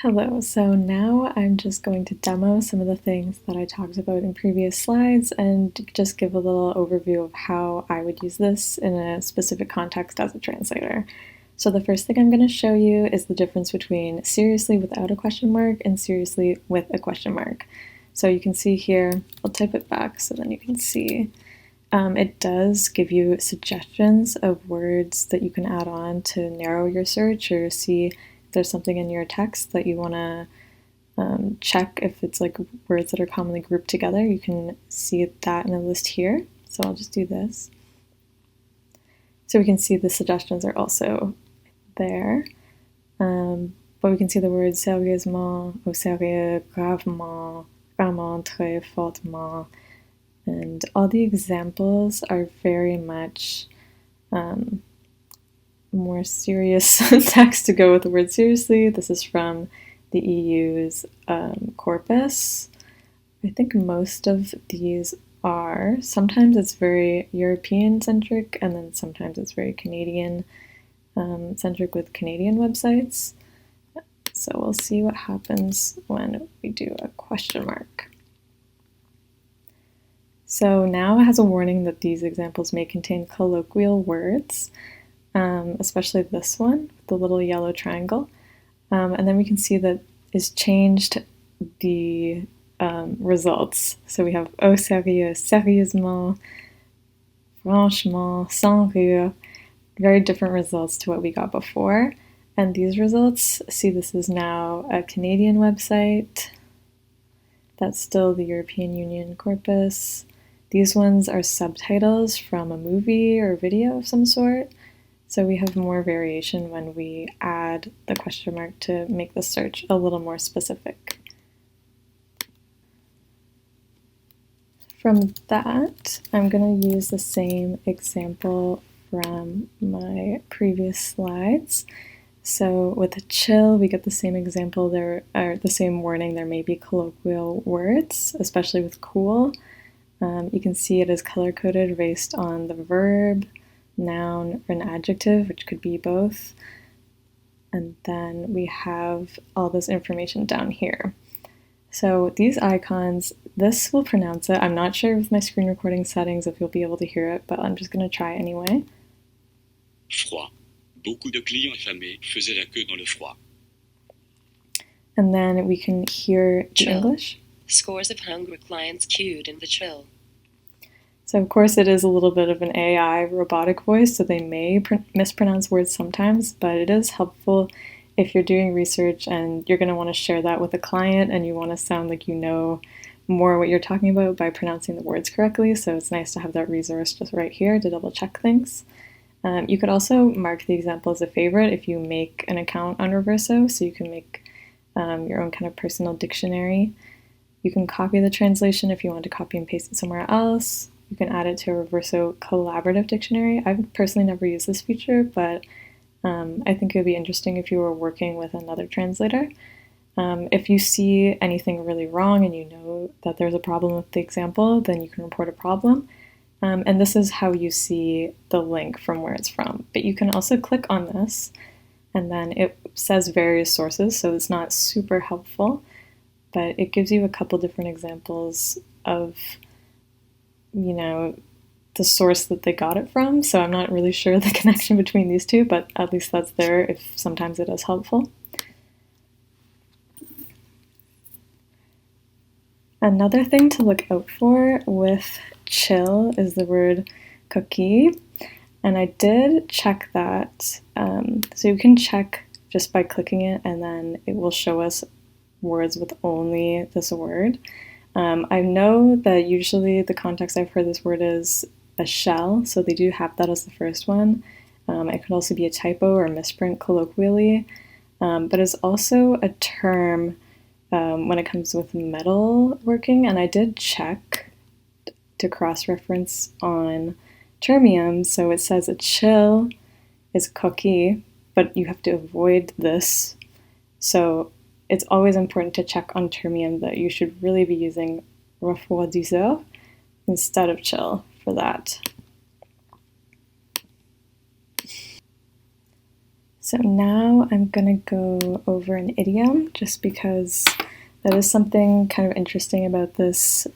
Hello, so now I'm just going to demo some of the things that I talked about in previous slides and just give a little overview of how I would use this in a specific context as a translator. So the first thing I'm going to show you is the difference between seriously without a question mark and seriously with a question mark. So you can see here, I'll type it back so then you can see. It does give you suggestions of words that you can add on to narrow your search or see if there's something in your text that you want to check if it's like words that are commonly grouped together. You can see that in a list here. So I'll just do this. So we can see the suggestions are also there. But we can see the words sérieusement, au sérieux, gravement, vraiment, très fortement. And all the examples are very much more serious text to go with the word seriously. This is from the EU's corpus. I think most of these are. Sometimes it's very European-centric, and then sometimes it's very Canadian-centric with Canadian websites. So we'll see what happens when we do a question mark. So now it has a warning that these examples may contain colloquial words, especially this one, the little yellow triangle. And then we can see that it's changed the results. So we have au sérieux, sérieusement, franchement, sans rire, very different results to what we got before. And these results, see this is now a Canadian website. That's still the European Union corpus. These ones are subtitles from a movie or video of some sort. So we have more variation when we add the question mark to make the search a little more specific. From that, I'm going to use the same example from my previous slides. So with a chill, we get the same example, there are the same warning, there may be colloquial words, especially with cool. You can see it is color-coded based on the verb, noun, or an adjective, which could be both. And then we have all this information down here. So these icons, this will pronounce it. I'm not sure with my screen recording settings if you'll be able to hear it, but I'm just going to try anyway. Froid. Beaucoup de clients affamés faisaient la queue dans le froid. And then we can hear the Chill. English. Scores of hungry clients queued in the chill. So of course it is a little bit of an AI robotic voice, so they may mispronounce words sometimes, but it is helpful if you're doing research and you're going to want to share that with a client and you want to sound like you know more what you're talking about by pronouncing the words correctly. So it's nice to have that resource just right here to double check things. You could also mark the example as a favorite if you make an account on Reverso, so you can make your own kind of personal dictionary. You can copy the translation if you want to copy and paste it somewhere else. You can add it to a Reverso collaborative dictionary. I've personally never used this feature, but I think it would be interesting if you were working with another translator. If you see anything really wrong and you know that there's a problem with the example, then you can report a problem. And this is how you see the link from where it's from. But you can also click on this, and then it says various sources, so it's not super helpful, but it gives you a couple different examples of, you know, the source that they got it from. So I'm not really sure the connection between these two, but at least that's there if sometimes it is helpful. Another thing to look out for with chill is the word cookie, and I did check that. So you can check just by clicking it, and then it will show us words with only this word. I know that usually the context I've heard this word is a shell, so they do have that as the first one. It could also be a typo or a misprint colloquially, but it's also a term when it comes with metal working, and I did check to cross-reference on Termium, so it says a chill is cookie, but you have to avoid this. So it's always important to check on Termium that you should really be using refroidisseur instead of chill for that. So now I'm gonna go over an idiom just because that is something kind of interesting about this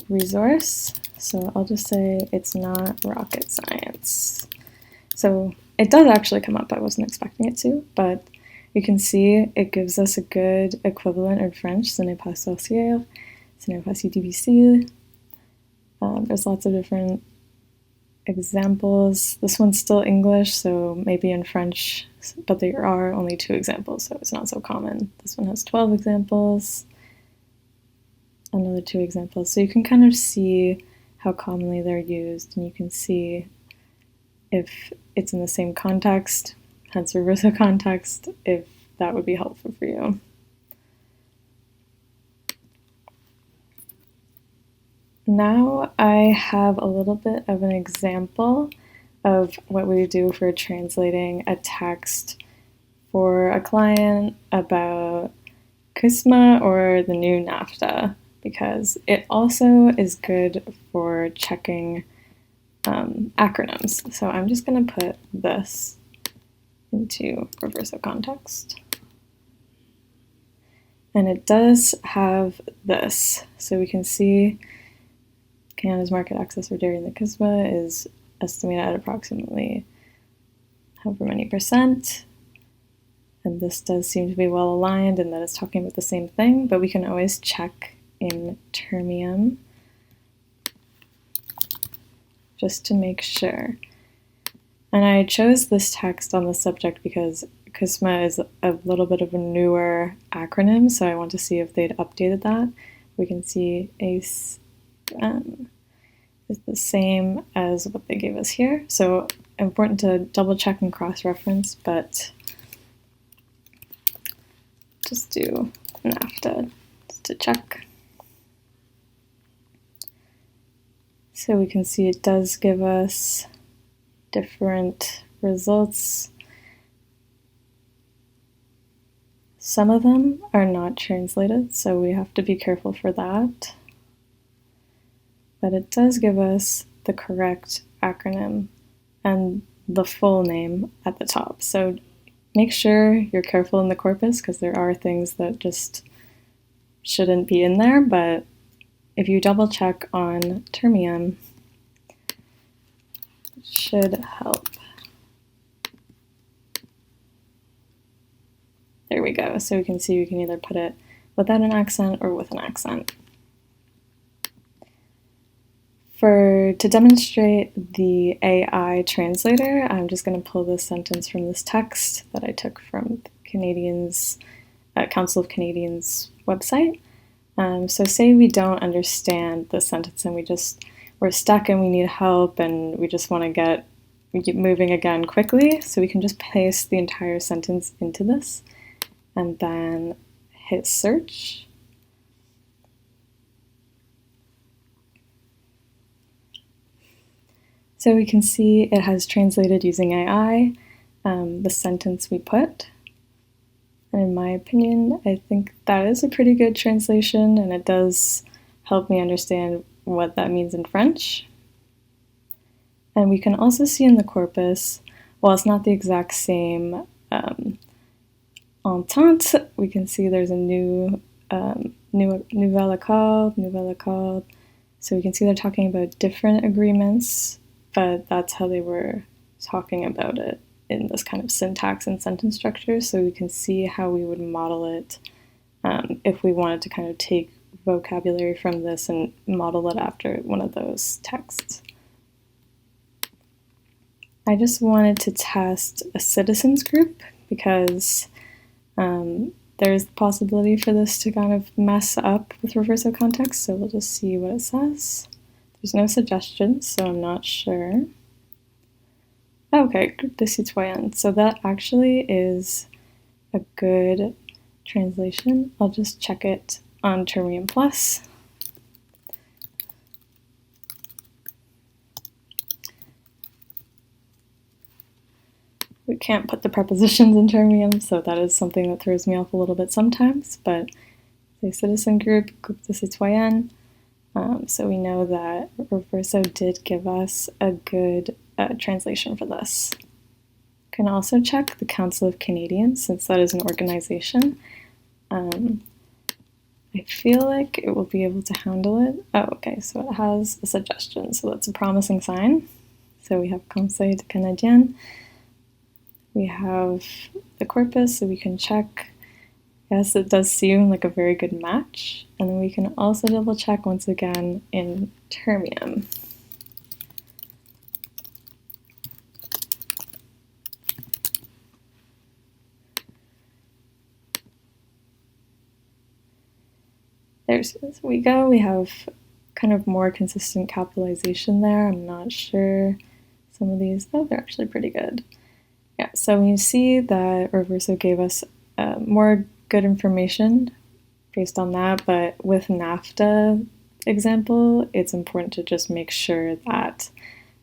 resource. So I'll just say it's not rocket science. So it does actually come up, I wasn't expecting it to, but you can see it gives us a good equivalent in French, ce n'est pas sorcière, ce n'est pas si difficile. There's lots of different examples. This one's still English, so maybe in French, but there are only 2 examples, so it's not so common. This one has 12 examples, another 2 examples. So you can kind of see how commonly they're used, and you can see if it's in the same context, hence reverso context, if that would be helpful for you. Now I have a little bit of an example of what we do for translating a text for a client about CUSMA or the new NAFTA, because it also is good for checking acronyms. So I'm just going to put this into reverso context. And it does have this. So we can see Canada's market access for dairy in the CUSMA is estimated at approximately however many %. And this does seem to be well aligned and that it's talking about the same thing, but we can always check in termium just to make sure. And I chose this text on the subject because CUSMA is a little bit of a newer acronym, so I want to see if they'd updated that. We can see ACE is the same as what they gave us here. So important to double check and cross-reference, but just do NAFTA just to check. So we can see it does give us different results. Some of them are not translated, so we have to be careful for that. But it does give us the correct acronym and the full name at the top. So make sure you're careful in the corpus because there are things that just shouldn't be in there, but if you double check on termium, it should help. There we go. So we can see we can either put it without an accent or with an accent. To demonstrate the AI translator, I'm just going to pull this sentence from this text that I took from the Canadians, Council of Canadians website. So say we don't understand the sentence and we're stuck and we need help and we just want to get moving again quickly. So we can just paste the entire sentence into this and then hit search. So we can see it has translated using AI the sentence we put. And in my opinion, I think that is a pretty good translation, and it does help me understand what that means in French. And we can also see in the corpus, while it's not the exact same entente, we can see there's a nouvelle accord. So we can see they're talking about different agreements, but that's how they were talking about it in this kind of syntax and sentence structure, so we can see how we would model it if we wanted to kind of take vocabulary from this and model it after one of those texts. I just wanted to test a citizens group because there's the possibility for this to kind of mess up with reverso context, so we'll just see what it says. There's no suggestions, so I'm not sure. Okay, groupe de citoyens. So that actually is a good translation. I'll just check it on Termium Plus. We can't put the prepositions in Termium, so that is something that throws me off a little bit sometimes, but the citizen group, groupe de citoyens, so we know that Reverso did give us a good translation for this. can also check the Council of Canadians, since that is an organization. I feel like it will be able to handle it. Oh, okay, so it has a suggestion, so that's a promising sign. So we have Conseil de Canadien. We have the corpus, so we can check. Yes, it does seem like a very good match. And then we can also double check once again in termium. There we go. We have kind of more consistent capitalization there. I'm not sure. Some of these, oh, they're actually pretty good. Yeah, so when you see that Reverso gave us more good information based on that, but with NAFTA example, it's important to just make sure that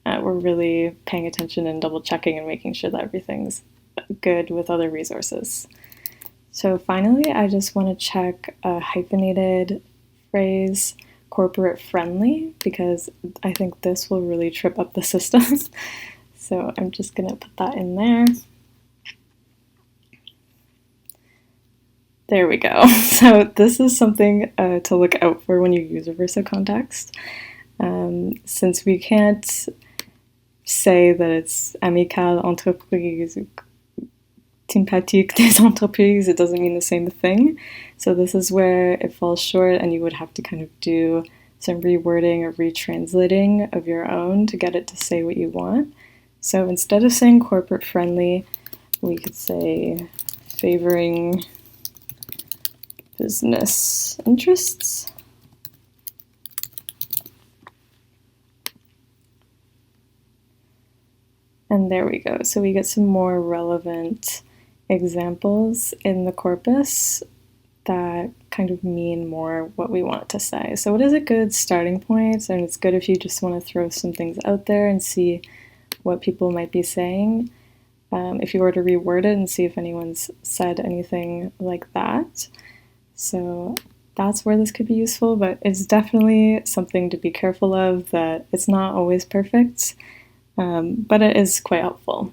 we're really paying attention and double checking and making sure that everything's good with other resources. So finally, I just want to check a hyphenated phrase, corporate friendly, because I think this will really trip up the system. So I'm just going to put that in there. There we go. So this is something to look out for when you use Reverso context. Since we can't say that it's amicale entreprise, sympathique des entreprises, it doesn't mean the same thing. So this is where it falls short, and you would have to kind of do some rewording or retranslating of your own to get it to say what you want. So instead of saying corporate friendly, we could say favoring business interests. And there we go. So we get some more relevant examples in the corpus that kind of mean more what we want it to say. So it is a good starting point, and it's good if you just want to throw some things out there and see what people might be saying. If you were to reword it and see if anyone's said anything like that. So that's where this could be useful, but it's definitely something to be careful of, that it's not always perfect, but it is quite helpful.